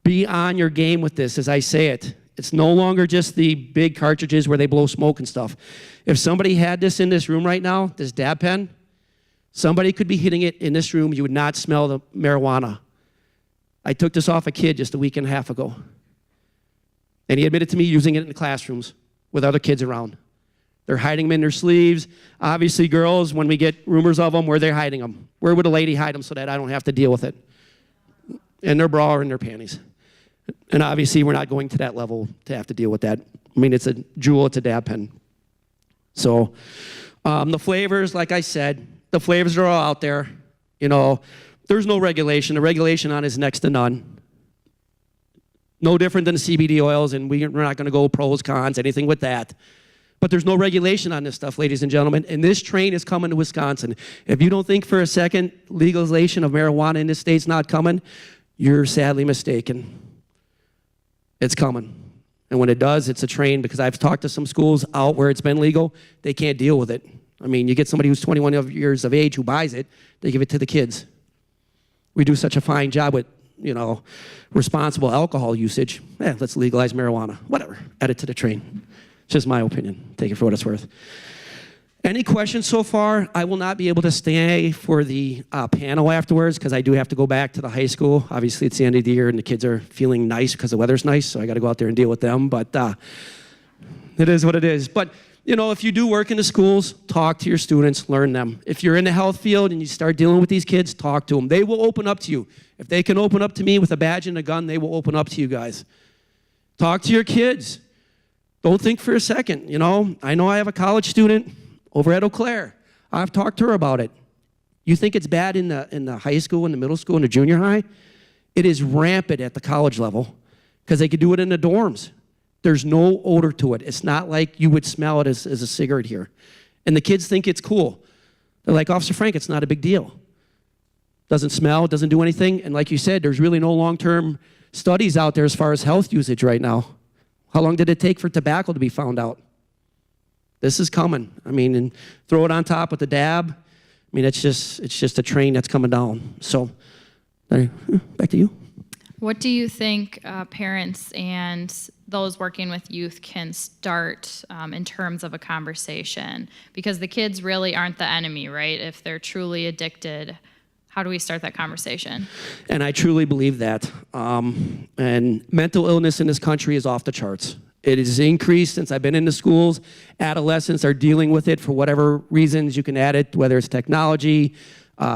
Be on your game with this, as I say it. It's no longer just the big cartridges where they blow smoke and stuff. If somebody had this in this room right now, this dab pen, somebody could be hitting it in this room. You would not smell the marijuana. I took this off a kid just a week and a half ago. And he admitted to me using it in the classrooms with other kids around. They're hiding them in their sleeves. Obviously, girls, when we get rumors of them, where they're hiding them. Where would a lady hide them so that I don't have to deal with it? In their bra or in their panties. And obviously, we're not going to that level to have to deal with that. I mean, it's a Juul, it's a dab pen. So the flavors, like I said, the flavors are all out there. You know, there's no regulation. The regulation on it is next to none. No different than the CBD oils, and we're not going to go pros, cons, anything with that. But there's no regulation on this stuff, ladies and gentlemen, and this train is coming to Wisconsin. If you don't think for a second legalization of marijuana in this state's not coming, you're sadly mistaken. It's coming. And when it does, it's a train, because I've talked to some schools out where it's been legal, they can't deal with it. I mean, you get somebody who's 21 years of age who buys it, they give it to the kids. We do such a fine job with, responsible alcohol usage. Let's legalize marijuana. Whatever, add it to the train. It's just my opinion. Take it for what it's worth. Any questions so far? I will not be able to stay for the panel afterwards because I do have to go back to the high school. Obviously, it's the end of the year and the kids are feeling nice because the weather's nice, so I got to go out there and deal with them. But it is what it is. But, if you do work in the schools, talk to your students, learn them. If you're in the health field and you start dealing with these kids, talk to them. They will open up to you. If they can open up to me with a badge and a gun, they will open up to you guys. Talk to your kids. Don't think for a second. I know I have a college student over at Eau Claire. I've talked to her about it. You think it's bad in the high school, in the middle school, in the junior high? It is rampant at the college level because they could do it in the dorms. There's no odor to it. It's not like you would smell it as a cigarette here. And the kids think it's cool. They're like, Officer Frank, it's not a big deal. Doesn't smell, doesn't do anything. And like you said, there's really no long-term studies out there as far as health usage right now. How long did it take for tobacco to be found out? This is coming. And throw it on top with the dab. It's just a train that's coming down. So, back to you. What do you think parents and those working with youth can start in terms of a conversation? Because the kids really aren't the enemy, right? If they're truly addicted, how do we start that conversation? And I truly believe that. And mental illness in this country is off the charts. It has increased since I've been in the schools. Adolescents are dealing with it for whatever reasons. You can add it, whether it's technology,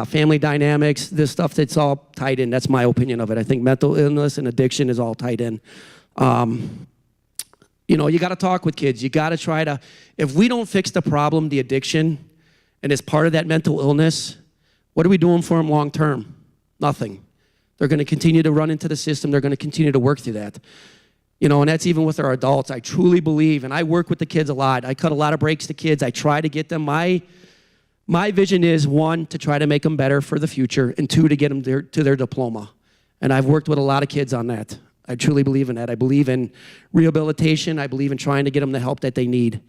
family dynamics, this stuff, that's all tied in. That's my opinion of it. I think mental illness and addiction is all tied in. You got to talk with kids. You got to try to, if we don't fix the problem, the addiction, and it's part of that mental illness, what are we doing for them long term? Nothing. They're going to continue to run into the system. They're going to continue to work through that. And that's even with our adults. I truly believe, and I work with the kids a lot. I cut a lot of breaks to kids. I try to get them. My vision is, 1, to try to make them better for the future, and 2, to get them to their diploma. And I've worked with a lot of kids on that. I truly believe in that. I believe in rehabilitation. I believe in trying to get them the help that they need.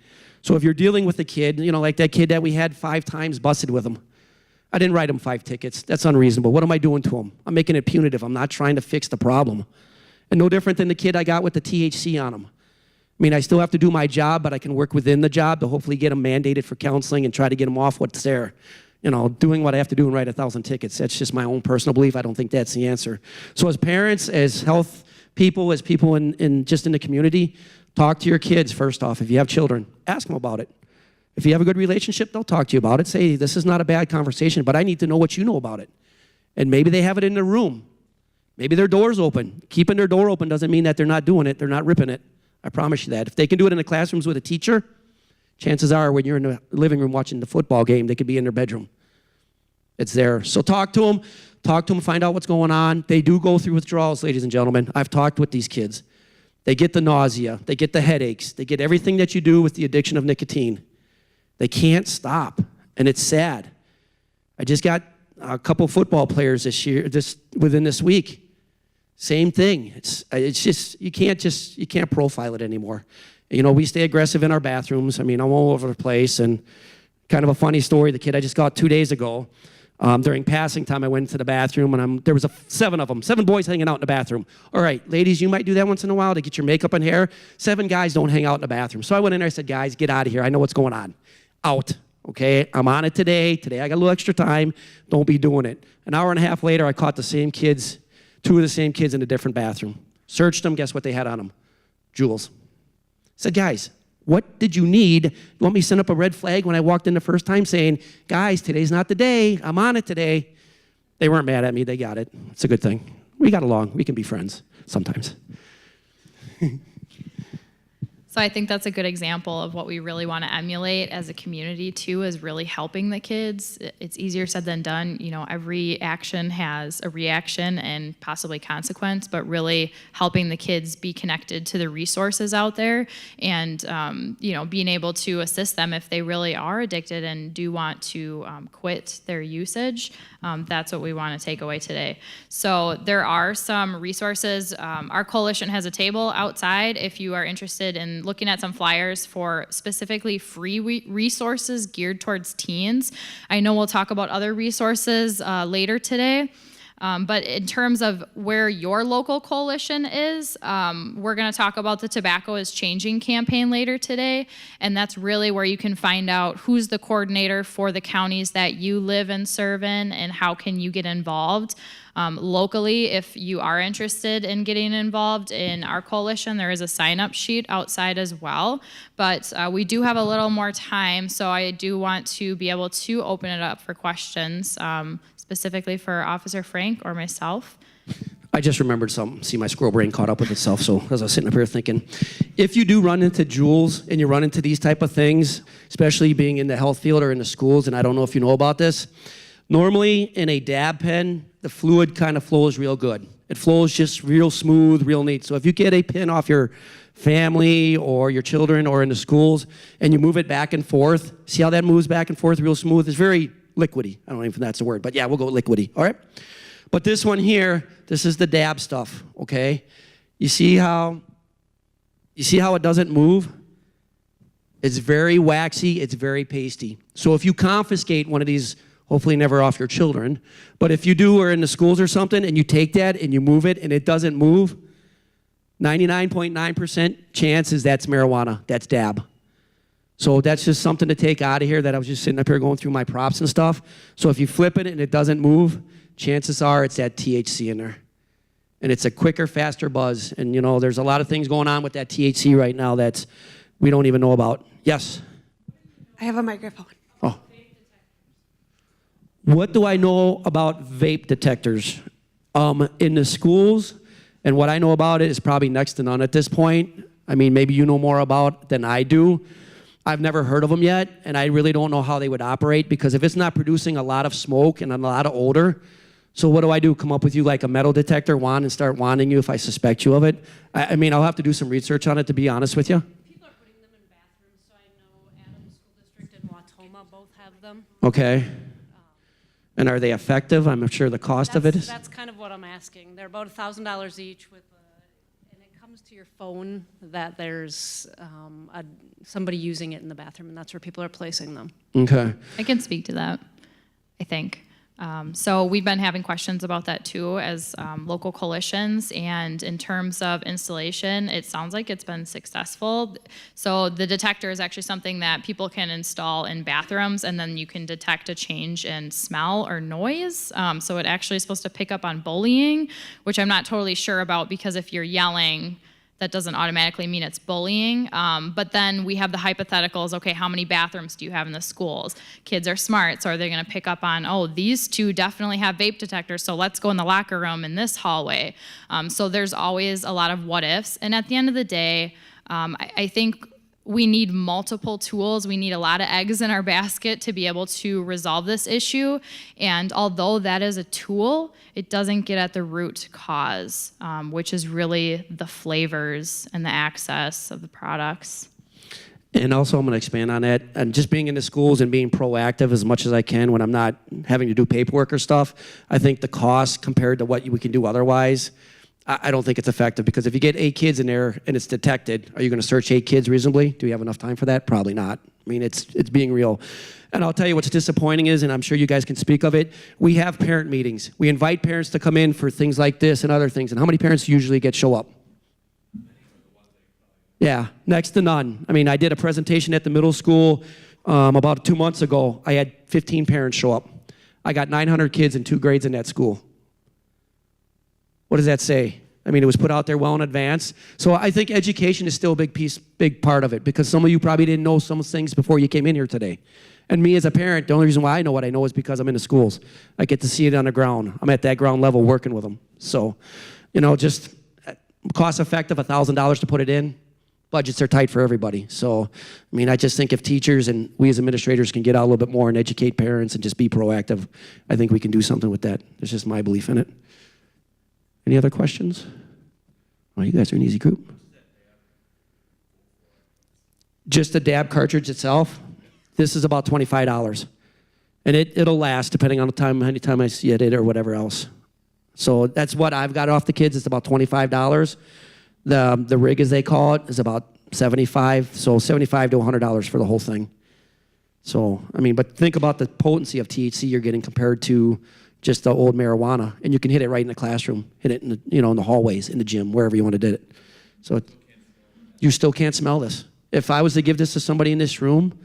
So if you're dealing with a kid, like that kid that we had 5 times busted with him, I didn't write him 5 tickets. That's unreasonable. What am I doing to him? I'm making it punitive. I'm not trying to fix the problem. And no different than the kid I got with the THC on him. I still have to do my job, but I can work within the job to hopefully get them mandated for counseling and try to get them off what's there. Doing what I have to do and write 1,000 tickets. That's just my own personal belief. I don't think that's the answer. So as parents, as health people, as people in the community, talk to your kids first off. If you have children, ask them about it. If you have a good relationship, they'll talk to you about it. Say, this is not a bad conversation, but I need to know what you know about it. And maybe they have it in their room. Maybe their door's open. Keeping their door open doesn't mean that they're not doing it. They're not ripping it. I promise you that. If they can do it in the classrooms with a teacher, chances are when you're in the living room watching the football game, they could be in their bedroom. It's there. So talk to them. Talk to them, find out what's going on. They do go through withdrawals, ladies and gentlemen. I've talked with these kids. They get the nausea. They get the headaches. They get everything that you do with the addiction of nicotine. They can't stop, and it's sad. I just got a couple football players within this week. Same thing. It's just you can't profile it anymore. We stay aggressive in our bathrooms. I'm all over the place. And kind of a funny story. The kid I just got 2 days ago, during passing time, I went into the bathroom, and there was 7 of them, 7 boys hanging out in the bathroom. All right, ladies, you might do that once in a while to get your makeup and hair. 7 guys don't hang out in the bathroom. So I went in there. I said, guys, get out of here. I know what's going on. Out. Okay, I'm on it today. Today I got a little extra time. Don't be doing it. An hour and a half later, I caught the same kids. 2 of the same kids in a different bathroom. Searched them, guess what they had on them? Jewels. Said, guys, what did you need? You want me to send up a red flag when I walked in the first time saying, guys, today's not the day. I'm on it today. They weren't mad at me. They got it. It's a good thing. We got along. We can be friends sometimes. So I think that's a good example of what we really want to emulate as a community too, is really helping the kids. It's easier said than done. You know, every action has a reaction and possibly consequence, but really helping the kids be connected to the resources out there and, you know, being able to assist them if they really are addicted and do want to quit their usage. That's what we want to take away today. So there are some resources. Our coalition has a table outside if you are interested in looking at some flyers for specifically free resources geared towards teens. I know we'll talk about other resources later today. But in terms of where your local coalition is, we're going to talk about the Tobacco is Changing campaign later today, and that's really where you can find out who's the coordinator for the counties that you live and serve in, and how can you get involved. Locally, if you are interested in getting involved in our coalition, there is a sign-up sheet outside as well, but we do have a little more time, so I do want to be able to open it up for questions, specifically for Officer Frank or myself. I just remembered something. See, my squirrel brain caught up with itself. So as I was sitting up here thinking, if you do run into Juuls and you run into these type of things, especially being in the health field or in the schools, and I don't know if you know about this, normally in a dab pen, the fluid kind of flows real good. It flows just real smooth, real neat. So if you get a pen off your family or your children or in the schools and you move it back and forth, see how that moves back and forth real smooth? It's very liquidy. I don't know if that's a word, but yeah, we'll go with liquidy, all right? But this one here, this is the dab stuff, okay? You see how it doesn't move? It's very waxy, it's very pasty. So if you confiscate one of these, hopefully never off your children, but if you do or in the schools or something and you take that and you move it and it doesn't move, 99.9% chance is that's marijuana, that's dab. So that's just something to take out of here that I was just sitting up here going through my props and stuff. So if you flip it and it doesn't move, chances are it's that THC in there. And it's a quicker, faster buzz. And you know, there's a lot of things going on with that THC right now that we don't even know about. Yes? I have a microphone. Oh. What do I know about vape detectors? In the schools, and what I know about it is probably next to none at this point. I mean, maybe you know more about it than I do. I've never heard of them yet, and I really don't know how they would operate, because if it's not producing a lot of smoke and a lot of odor, so what do? Come up with you like a metal detector wand and start wanding you if I suspect you of it? I mean, I'll have to do some research on it, to be honest with you. People are putting them in bathrooms, so I know Adams School District and Wausau both have them. Okay. And are they effective? I'm sure the cost of it is. That's kind of what I'm asking. They're about $1,000 each with and it comes to your phone that there's somebody using it in the bathroom, and that's where people are placing them. Okay. I can speak to that, I think. So we've been having questions about that too as local coalitions, and in terms of installation, it sounds like it's been successful. So the detector is actually something that people can install in bathrooms, and then you can detect a change in smell or noise. So it actually is supposed to pick up on bullying, which I'm not totally sure about, because if you're yelling, that doesn't automatically mean it's bullying. But then we have the hypotheticals, okay, how many bathrooms do you have in the schools? Kids are smart, so are they gonna pick up on, oh, these two definitely have vape detectors, so let's go in the locker room in this hallway. So there's always a lot of what ifs. And at the end of the day, I think we need multiple tools. We need a lot of eggs in our basket to be able to resolve this issue. And although that is a tool, it doesn't get at the root cause, which is really the flavors and the access of the products. And also, I'm going to expand on that. And just being in the schools and being proactive as much as I can when I'm not having to do paperwork or stuff, I think the cost compared to what we can do otherwise, I don't think it's effective, because if you get 8 kids in there and it's detected, are you going to search 8 kids reasonably? Do we have enough time for that? Probably not. I mean, it's being real. And I'll tell you what's disappointing is, and I'm sure you guys can speak of it, we have parent meetings. We invite parents to come in for things like this and other things. And how many parents usually show up? Yeah, next to none. I mean, I did a presentation at the middle school about 2 months ago. I had 15 parents show up. I got 900 kids in 2 grades in that school. What does that say? I mean, it was put out there well in advance. So I think education is still a big part of it, because some of you probably didn't know some things before you came in here today. And me as a parent, the only reason why I know what I know is because I'm in the schools. I get to see it on the ground. I'm at that ground level working with them. So, you know, just cost effective, $1,000 to put it in. budgets are tight for everybody. So, I mean, I just think if teachers and we as administrators can get out a little bit more and educate parents and just be proactive, I think we can do something with that. That's just my belief in it. Any other questions? Oh, you guys are an easy group. Just the dab cartridge itself, this is about $25. And it'll last depending on how many times I see it or whatever else. So that's what I've got off the kids. It's about $25. The rig, as they call it, is about $75. So $75 to $100 for the whole thing. So, I mean, but think about the potency of THC you're getting compared to just the old marijuana. And you can hit it right in the classroom, hit it in the, in the hallways, in the gym, wherever you want to do it. So you still can't smell this. If I was to give this to somebody in this room,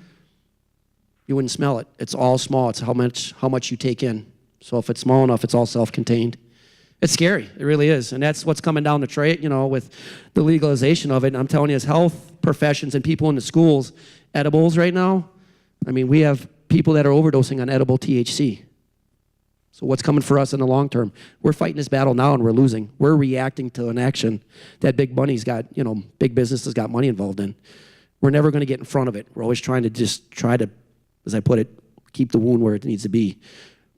you wouldn't smell it. It's all small. It's how much you take in. So if it's small enough, it's all self-contained. It's scary. It really is. And that's what's coming down the track, with the legalization of it. And I'm telling you, as health professions and people in the schools, edibles right now, I mean, we have people that are overdosing on edible THC. So what's coming for us in the long term? We're fighting this battle now and we're losing. We're reacting to an action that big money's got, big business has got money involved in. We're never going to get in front of it. We're always trying to, as I put it, keep the wound where it needs to be.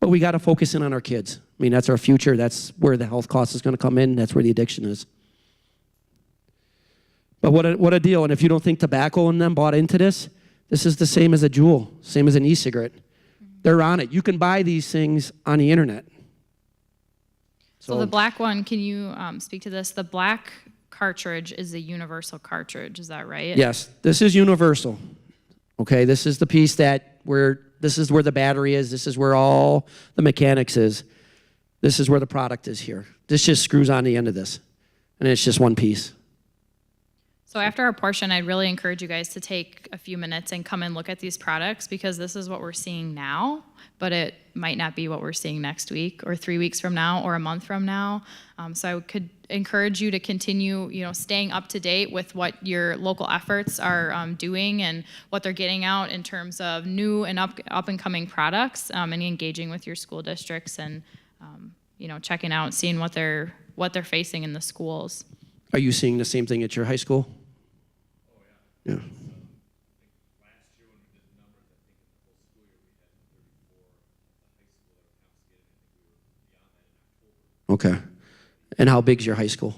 But we got to focus in on our kids. I mean, that's our future. That's where the health cost is going to come in. That's where the addiction is. But what a deal. And if you don't think tobacco and them bought into this, this is the same as a Juul, same as an e-cigarette. They're on it. You can buy these things on the internet. So the black one, can you speak to this? The black cartridge is a universal cartridge. Is that right? Yes, this is universal. Okay, this is the piece this is where the battery is. This is where all the mechanics is. This is where the product is here. This just screws on the end of this. And it's just one piece. So after our portion, I'd really encourage you guys to take a few minutes and come and look at these products because this is what we're seeing now, but it might not be what we're seeing next week or 3 weeks from now or a month from now. So I could encourage you to continue, staying up to date with what your local efforts are doing and what they're getting out in terms of new and up and coming products, and engaging with your school districts and checking out, seeing what they're facing in the schools. Are you seeing the same thing at your high school? Oh yeah. Yeah. Last year when we did the numbers, I think in the whole school year we had 34 high school that were confiscated. I think we were beyond that in October. Okay. And how big's your high school?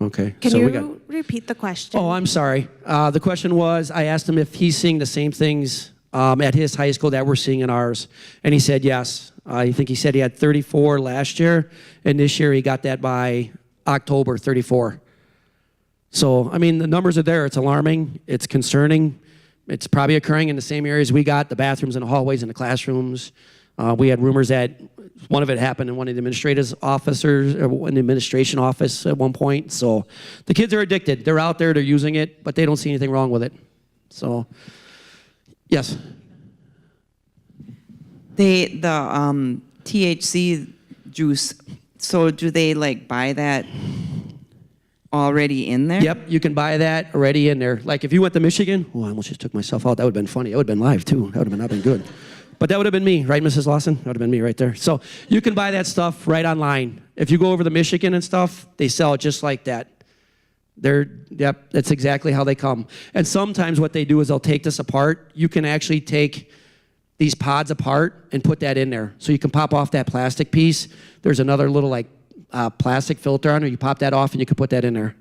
Okay. Can you repeat the question? Oh, I'm sorry. The question was, I asked him if he's seeing the same things at his high school that we're seeing in ours. And he said yes. I think he said he had 34 last year, and this year he got that by October, 34. So, I mean, the numbers are there. It's alarming. It's concerning. It's probably occurring in the same areas we got, the bathrooms and the hallways and the classrooms. We had rumors that one of it happened in one of the administrators' officers, or in the administration office at one point. So the kids are addicted. They're out there, they're using it, but they don't see anything wrong with it. So, yes. The THC juice, so do they buy that already in there? Yep, you can buy that already in there. Like if you went to Michigan, I almost just took myself out. That would have been funny. That would have been live too. That would have not been good. But that would have been me, right, Mrs. Lawson? That would have been me right there. So you can buy that stuff right online. If you go over to Michigan and stuff, they sell it just like that. Yep, that's exactly how they come. And sometimes what they do is they'll take this apart. You can actually take these pods apart and put that in there. So you can pop off that plastic piece. There's another little plastic filter on it. You pop that off and you can put that in there.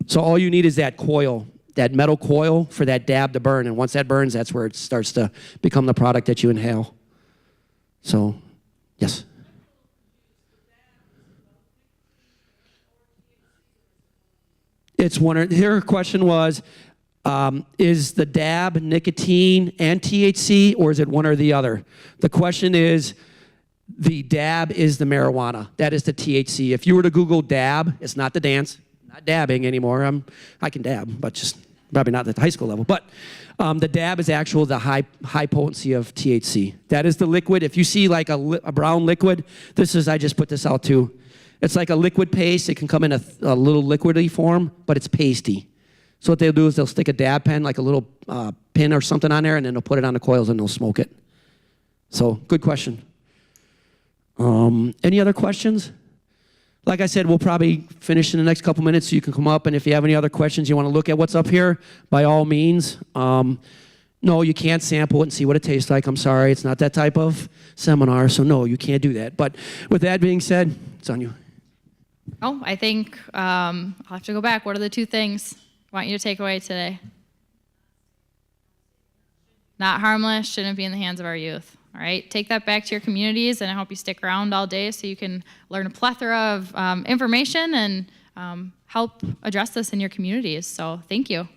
So all you need is that coil, that metal coil for that dab to burn. And once that burns, that's where it starts to become the product that you inhale. So, yes. It's her question was, is the dab nicotine and THC, or is it one or the other? The question is, the dab is the marijuana. That is the THC. If you were to Google dab, it's not the dance. Not dabbing anymore. I can dab, but just probably not at the high school level. But the dab is the high potency of THC. That is the liquid. If you see a brown liquid, I just put this out too. It's like a liquid paste. It can come in a little liquidy form, but it's pasty. So what they'll do is they'll stick a dab pen, like a little pin or something on there, and then they'll put it on the coils and they'll smoke it. So good question. Any other questions? Like I said, we'll probably finish in the next couple minutes so you can come up, and if you have any other questions, you want to look at what's up here, by all means. No, you can't sample it and see what it tastes like. I'm sorry, it's not that type of seminar, so no, you can't do that. But with that being said, it's on you. Oh, I think I'll have to go back. What are the two things I want you to take away today? Not harmless, shouldn't be in the hands of our youth. All right, take that back to your communities, and I hope you stick around all day so you can learn a plethora of information and help address this in your communities. So thank you.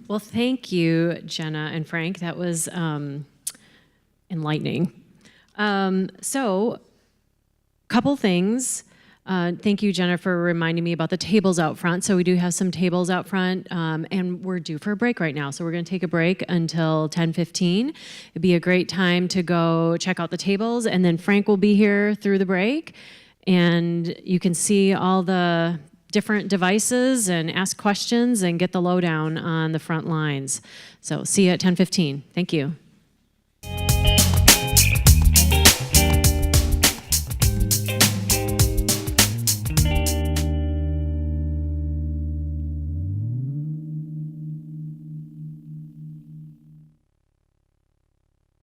Well, thank you, Jenna and Frank. That was enlightening. So, couple things. Thank you, Jenna, for reminding me about the tables out front. So we do have some tables out front, and we're due for a break right now. So we're going to take a break until 10:15. It'd be a great time to go check out the tables, and then Frank will be here through the break, and you can see all the different devices and ask questions and get the lowdown on the front lines. So see you at 10:15. Thank you.